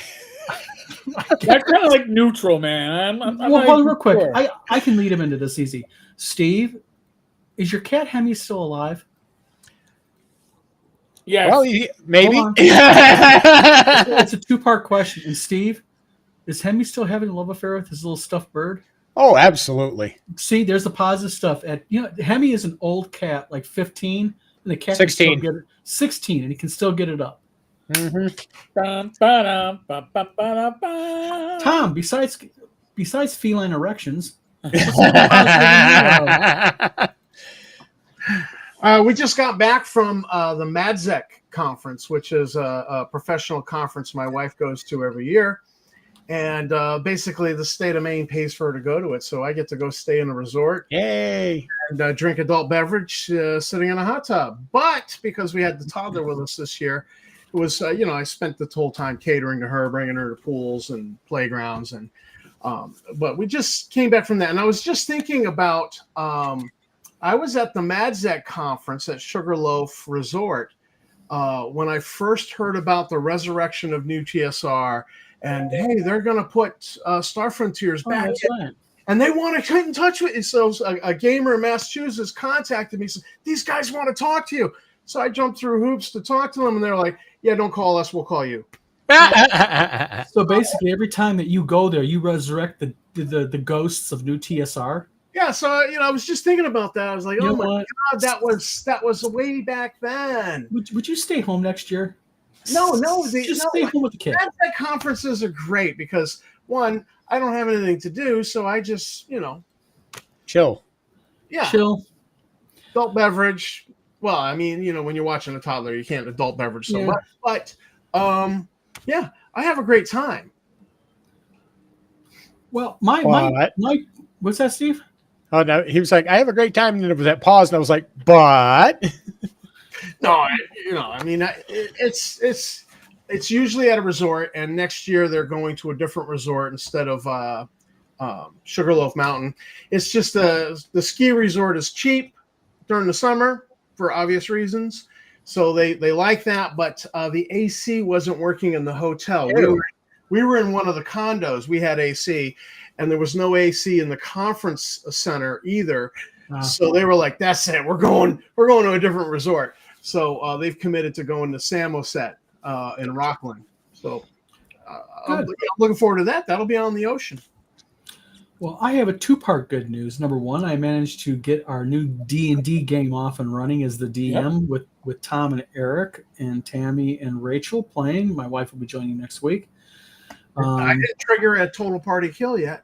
kind of like neutral, man. Hold on real quick. I can lead him into this easy. Steve, is your cat Hemi still alive? Yes. Well, maybe. It's a 2-part question. And Steve, is Hemi still having a love affair with his little stuffed bird? Oh, absolutely. See, there's the positive stuff. Hemi is an old cat, like 15, and the cat 16. Can still get it, 16, and he can still get it up. Mm-hmm. Tom, besides feline erections, we just got back from the MADZEC conference, which is a professional conference my wife goes to every year. And basically, the state of Maine pays for her to go to it, so I get to go stay in a resort. Yay! And drink adult beverage sitting in a hot tub. But because we had the toddler with us this year, it was I spent the whole time catering to her, bringing her to pools and playgrounds, and but we just came back from that, and I was just thinking about I was at the MadZec conference at Sugarloaf Resort when I first heard about the resurrection of New TSR. And hey, they're going to put Star Frontiers back in, right. and they want to get in touch with you. So a gamer in Massachusetts contacted me, said, "These guys want to talk to you." So I jumped through hoops to talk to them, and they're like, "Yeah, don't call us, we'll call you." So basically, every time that you go there, you resurrect the ghosts of New TSR. Yeah, so I was just thinking about that. I was like, You "Oh know my what? God, that was way back then." Would you stay home next year? No, Just stay home with the kid. MadZec conferences are great because one, I don't have anything to do, so I just Chill. yeah, Chill. adult beverage. Well, I mean, when you're watching a toddler, you can't adult beverage so much, but yeah, I have a great time. Well, my what's that, Steve? Oh no, he was like, I have a great time, and then there was that pause, and I was like, but No, I mean, it's usually at a resort, and next year they're going to a different resort instead of Sugarloaf Mountain. It's just the ski resort is cheap during the summer for obvious reasons, so they like that. But the AC wasn't working in the hotel. We were in one of the condos. We had AC, and there was no AC in the conference center either. So they were like, "That's it. We're going to a different resort." So they've committed to going to Samoset in Rockland. So I'm looking forward to that. That'll be on the ocean. Well, I have a two-part good news. Number one, I managed to get our new D&D game off and running as the DM with Tom and Eric and Tammy and Rachel playing. My wife will be joining next week. I didn't trigger a total party kill yet.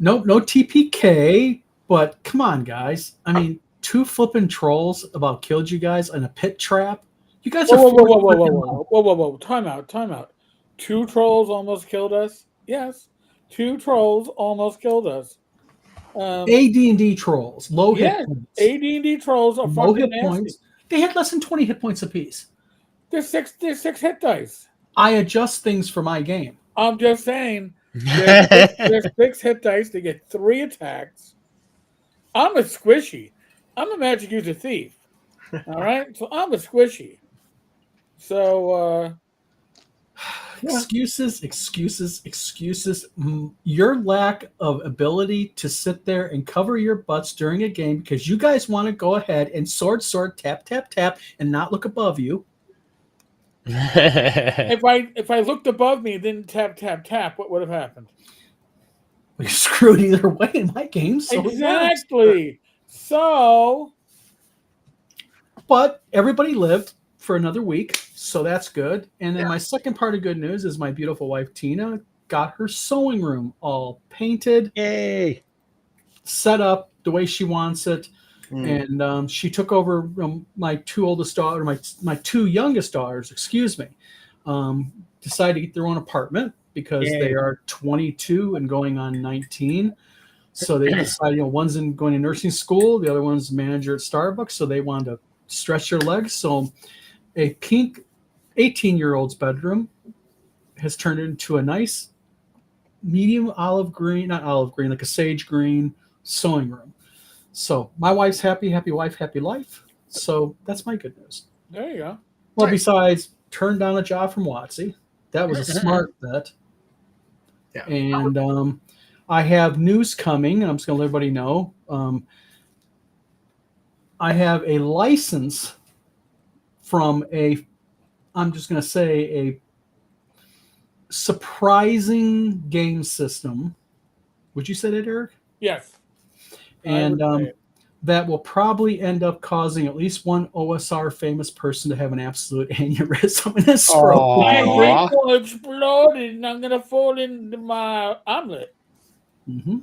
No TPK, but come on, guys. I mean, 2 flipping trolls about killed you guys in a pit trap. You guys are whoa. Time out. 2 trolls almost killed us. Yes, 2 trolls almost killed us. AD&D trolls, low hit points. AD&D trolls are low fucking hit points. They had less than 20 hit points apiece. There's 6 hit dice. I adjust things for my game. I'm just saying. There's 6 hit dice. They get 3 attacks. I'm a squishy. I'm a magic user thief. All right? So I'm a squishy. So, Excuses. Your lack of ability to sit there and cover your butts during a game because you guys want to go ahead and sword, tap, and not look above you. If I looked above me and didn't tap, what would have happened? You're screwed either way in my game. So exactly. So, but everybody lived for another week, so that's good. And then my second part of good news is my beautiful wife Tina got her sewing room all painted, set up the way she wants it, and she took over my 2 oldest daughters, my 2 youngest daughters, decided to get their own apartment because they are 22 and going on 19. So they decided, one's going to nursing school, the other one's manager at Starbucks, so they wanted to stretch their legs. So a pink 18-year-old's bedroom has turned into a nice medium olive green, not olive green, like a sage green sewing room. So my wife's happy wife, happy life. So that's my good news. There you go. Well, besides, turned down a job from WotC. That was a smart bet. Yeah. And I have news coming. I'm just going to let everybody know. I have a license from I'm just going to say a surprising game system. Would you say that, Eric? Yes. And that will probably end up causing at least one OSR famous person to have an absolute aneurysm in his throat. My brain will explode and I'm going to fall into my omelet. Mm-hmm.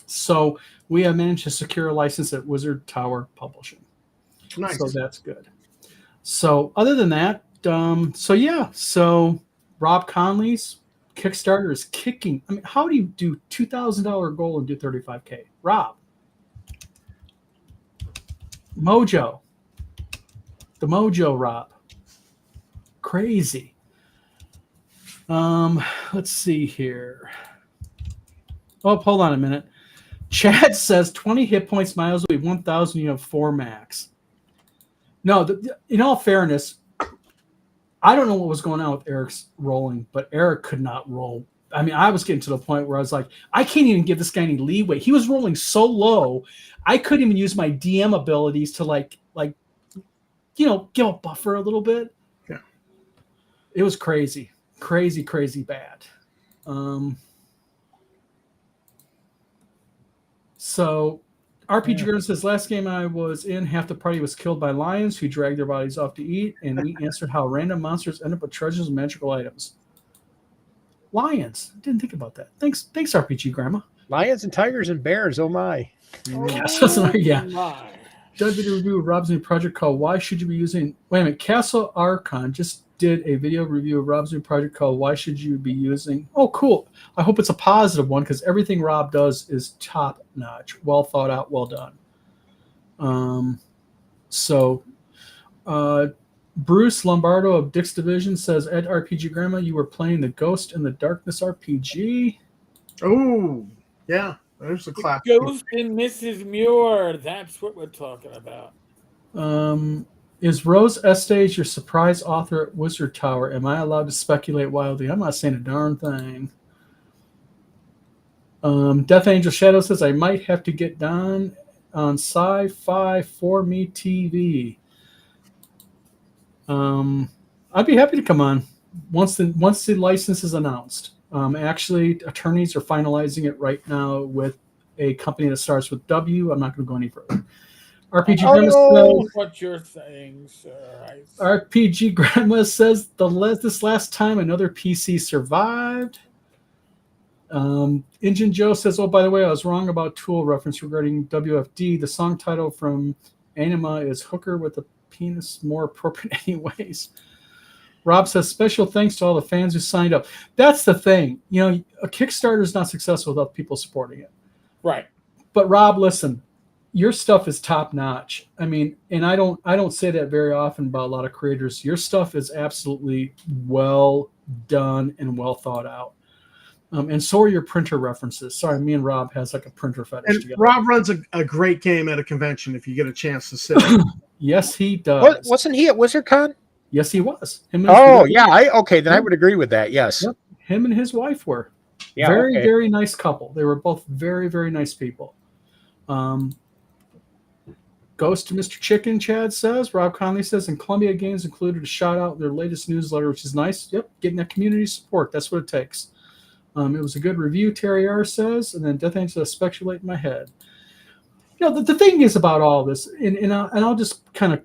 So we have managed to secure a license at Wizard Tower Publishing. Nice. So that's good. So other than that, so Rob Conley's Kickstarter is kicking. I mean, how do you do $2,000 goal and do 35K? Rob, Mojo, the Mojo Rob, crazy. Let's see here. Oh, hold on a minute. Chad says 20 hit points, Miles will be 1,000. You have 4 max. No, in all fairness, I don't know what was going on with Eric's rolling, but Eric could not roll. I mean, I was getting to the point where I was like, I can't even give this guy any leeway. He was rolling so low, I couldn't even use my DM abilities to like give a buffer a little bit. Yeah, it was crazy bad. So RPG Girl says, last game I was in, half the party was killed by lions who dragged their bodies off to eat, and we answered how random monsters end up with treasures and magical items. Lions. Didn't think about that. Thanks, RPG Grandma. Lions and tigers and bears, oh my. Yeah. Done video review of Rob's new project called Why Should You Be Using... Wait a minute. Castle Archon just did a video review of Rob's new project called Why Should You Be Using... Oh, cool. I hope it's a positive one because everything Rob does is top-notch. Well thought out, well done. Bruce Lombardo of Dick's Division says, Ed RPG Grandma, you were playing the Ghost in the Darkness RPG. Oh, yeah. There's the clap. Ghost and Mrs. Muir. That's what we're talking about. Is Rose Estes your surprise author at Wizard Tower? Am I allowed to speculate wildly? I'm not saying a darn thing. Death Angel Shadow says, I might have to get down on Sci-Fi for Me TV. I'd be happy to come on once the license is announced. Actually, attorneys are finalizing it right now with a company that starts with W. I'm not going to go any further. RPG Grandma says, what you're saying, sir. RPG Grandma says this last time another PC survived. Engine Joe says, oh, by the way, I was wrong about Tool reference regarding WFD. The song title from Anima is Hooker with a Penis, more appropriate anyways. Rob says, special thanks to all the fans who signed up. That's the thing. A Kickstarter is not successful without people supporting it. Right. But Rob, listen, your stuff is top notch. I mean, and I don't say that very often about a lot of creators. Your stuff is absolutely well done and well thought out. And so are your printer references. Sorry, me and Rob has like a printer fetish and together. Rob runs a great game at a convention if you get a chance to sit. Yes, he does. Wasn't he at WizardCon? Yes, he was. Yeah. Then I would agree with that. Yes. Yep. Him and his wife were. Yeah, very nice couple. They were both very, very nice people. Ghost to Mr. Chicken, Chad says. Rob Conley says, and Columbia Games included a shout out in their latest newsletter, which is nice. Yep, getting that community support. That's what it takes. It was a good review, Terry R. says, and then Death Angel says, speculate in my head. The thing is about all this, and I'll just kind of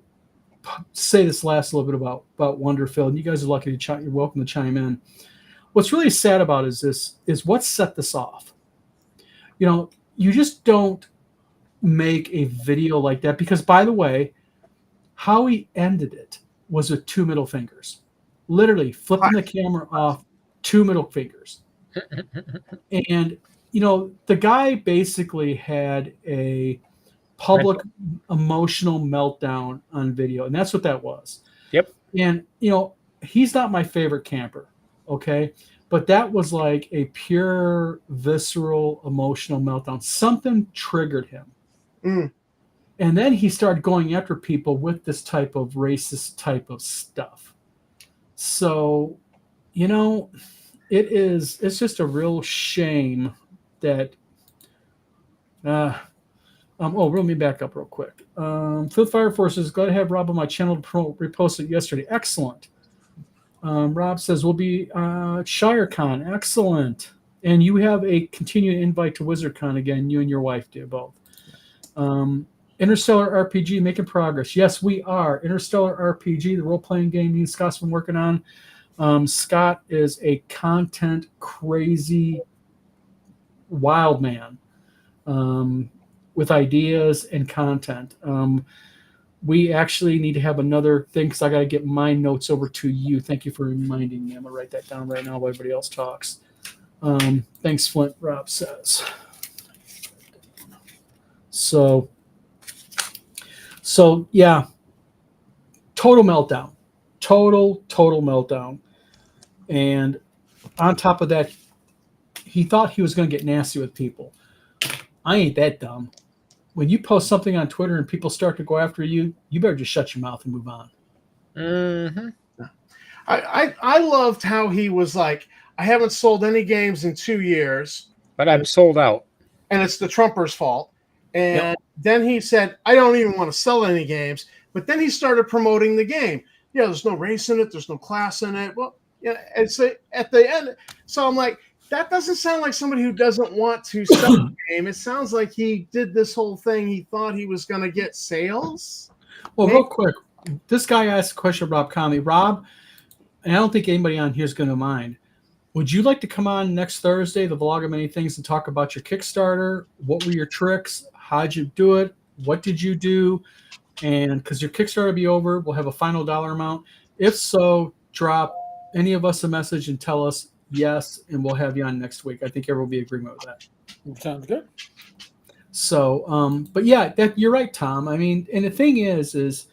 say this last little bit about WonderFilled, and you guys are lucky to you're welcome to chime in. What's really sad about is what set this off. You just don't make a video like that because, by the way, how he ended it was with 2 middle fingers, literally flipping the camera off, 2 middle fingers. And the guy basically had a public emotional meltdown on video, and that's what that was. Yep. And he's not my favorite camper, okay, but that was like a pure visceral emotional meltdown. Something triggered him. And then he started going after people with this type of racist type of stuff. So it's just a real shame that let me back up real quick. Phil Fire Forces, glad to have Rob on my channel to repost it yesterday. Excellent. Rob says we'll be ShireCon. Excellent. And you have a continued invite to WizardCon again. You and your wife do both. Interstellar RPG making progress. Yes, we are. Interstellar RPG, the role-playing game me and Scott's been working on. Scott is a content crazy wild man with ideas and content. we actually need to have another thing because I got to get my notes over to you. Thank you for reminding me. I'm going to write that down right now while everybody else talks. Thanks, Flint, Rob says. So yeah, total meltdown. Total meltdown. And on top of that, he thought he was going to get nasty with people. I ain't that dumb. When you post something on Twitter and people start to go after you, you better just shut your mouth and move on. Mm-hmm. I loved how he was like, I haven't sold any games in 2 years. But I'm sold out. And it's the Trumpers' fault. And then he said, I don't even want to sell any games. But then he started promoting the game. Yeah, there's no race in it. There's no class in it. Well, yeah, it's at the end. So I'm like, that doesn't sound like somebody who doesn't want to sell a game. It sounds like he did this whole thing. He thought he was going to get sales. Well, real quick, this guy asked a question of Rob Conley. Rob, and I don't think anybody on here is going to mind, would you like to come on next Thursday, the Vlog of Many Things, and talk about your Kickstarter? What were your tricks? How'd you do it? What did you do? And because your Kickstarter will be over, we'll have a final dollar amount. If so, drop any of us a message and tell us yes, and we'll have you on next week. I think everyone will be in agreement with that. Sounds good. So, but yeah, you're right, Tom. I mean, and the thing is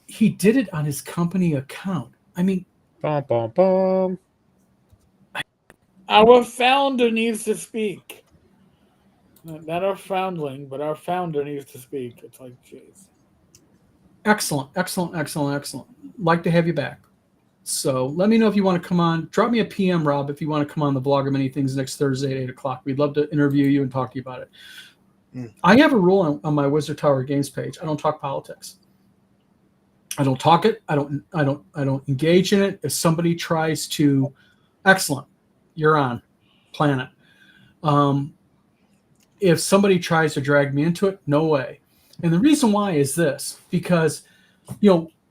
he did it on his company account. I mean, Bum, bum, bum. Our founder needs to speak. Not our foundling, but our founder needs to speak. It's like, jeez. Excellent. Like to have you back. So let me know if you want to come on. Drop me a PM, Rob, if you want to come on the Vlog of Many Things next Thursday at 8 o'clock. We'd love to interview you and talk to you about it. I have a rule on my Wizard Tower Games page. I don't talk politics. I don't talk it. I don't engage in it. If somebody tries to, excellent, you're on, planet. If somebody tries to drag me into it, no way. And the reason why is this, because,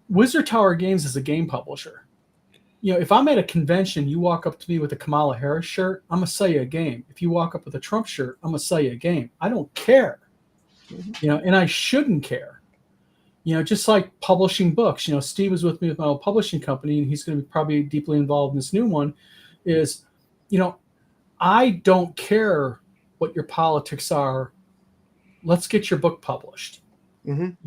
Wizard Tower Games is a game publisher. If I'm at a convention, you walk up to me with a Kamala Harris shirt, I'm going to sell you a game. If you walk up with a Trump shirt, I'm going to sell you a game. I don't care. And I shouldn't care. Just like publishing books. Steve was with me with my old publishing company, and he's going to be probably deeply involved in this new one, is, I don't care what your politics are. Let's get your book published. And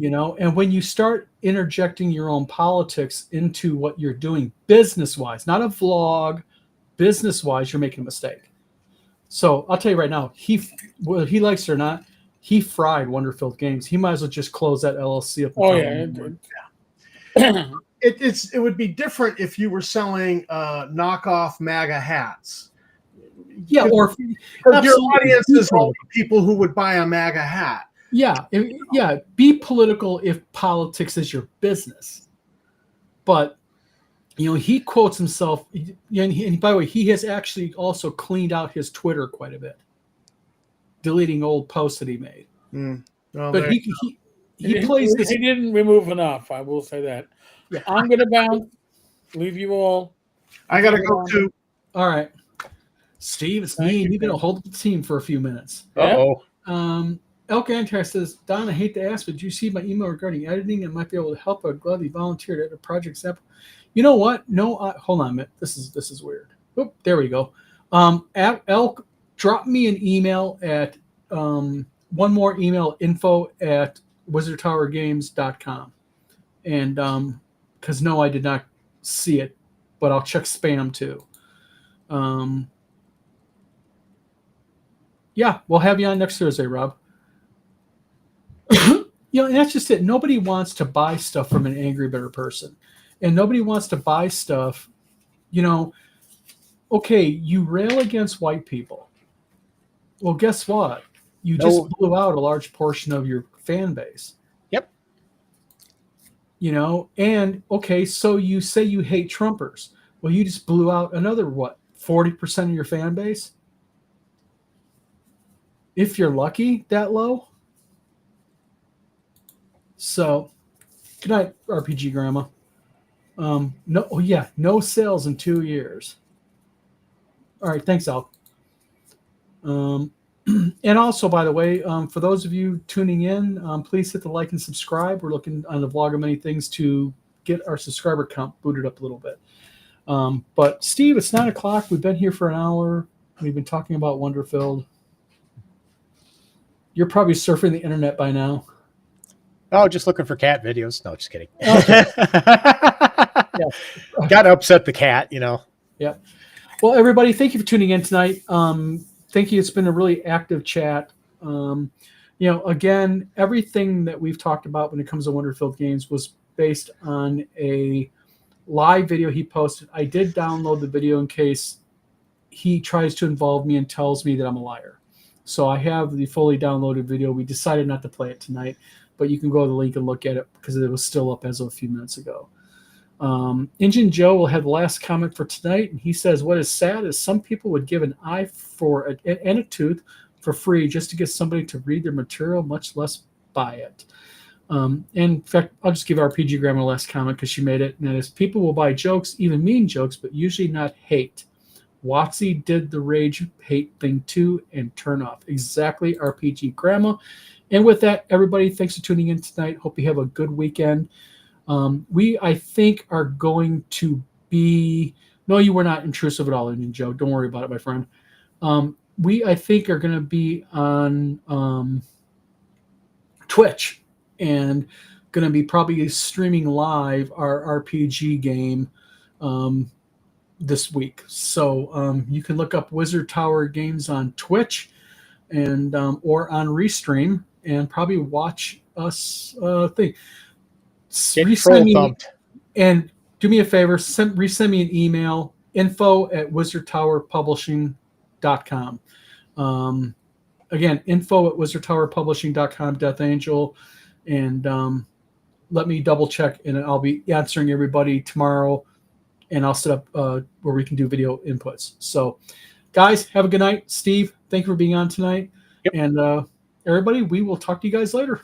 when you start interjecting your own politics into what you're doing business-wise, not a vlog, business-wise, you're making a mistake. So I'll tell you right now, whether he likes it or not, he fried WonderFilled Games. He might as well just close that LLC up. It would be different if you were selling knockoff MAGA hats. Yeah, or your audience is all the people who would buy a MAGA hat. Yeah. Be political if politics is your business. But, he quotes himself. And by the way, he has actually also cleaned out his Twitter quite a bit, deleting old posts that he made. Well, but he plays this. He didn't remove enough. I will say that. Yeah. I'm going to bounce. Leave you all. I got to go too. All right. Steve, it's me. You're going to hold the team for a few minutes. Uh-oh. Elk Antar says, Don, I hate to ask, but did you see my email regarding editing and might be able to help? I'd gladly volunteer to edit a project sample. You know what? No, hold on a minute. This is weird. Oop, there we go. Elk, drop me an email at one more email, info@wizardtowergames.com. And because no, I did not see it, but I'll check spam too. Yeah, we'll have you on next Thursday, Rob. And that's just it. Nobody wants to buy stuff from an angry, bitter person. And nobody wants to buy stuff, okay, you rail against white people. Well, guess what? You just blew out a large portion of your fan base. Yep. And okay, so you say you hate Trumpers. Well, you just blew out another, 40% of your fan base? If you're lucky, that low. So, good night, RPG Grandma. No sales in 2 years. All right, thanks, Al. And also, by the way, for those of you tuning in, please hit the like and subscribe. We're looking on the vlog of many things to get our subscriber count booted up a little bit. But Steve, it's 9 o'clock. We've been here for an hour. We've been talking about WonderFilled. You're probably surfing the internet by now. Oh, just looking for cat videos. No, just kidding. Okay. Yeah. Got to upset the cat, you know. Yeah. Well, everybody, thank you for tuning in tonight. Thank you. It's been a really active chat. Again, everything that we've talked about when it comes to WonderFilled games was based on a live video he posted. I did download the video in case he tries to involve me and tells me that I'm a liar. So I have the fully downloaded video. We decided not to play it tonight, but you can go to the link and look at it because it was still up as of a few minutes ago. Injun Joe will have the last comment for tonight, and he says, what is sad is some people would give an eye for and a tooth for free just to get somebody to read their material, much less buy it. In fact, I'll just give RPG Grammar a last comment because she made it, and that is, people will buy jokes, even mean jokes, but usually not hate. WotC did the rage hate thing too and turn off. Exactly, RPG Grandma. And with that, everybody, thanks for tuning in tonight. Hope you have a good weekend. We, I think, are going to be... No, you were not intrusive at all, Indian Joe. Don't worry about it, my friend. We, I think, are going to be on Twitch and going to be probably streaming live our RPG game this week. So you can look up Wizard Tower Games on Twitch and or on Restream and probably watch us and do me a favor, resend me an email, info@wizardtowerpublishing.com. Again, info@wizardtowerpublishing.com, Death Angel, and let me double check, and I'll be answering everybody tomorrow, and I'll set up where we can do video inputs. So, guys, have a good night. Steve, thank you for being on tonight. Yep. And everybody, we will talk to you guys later.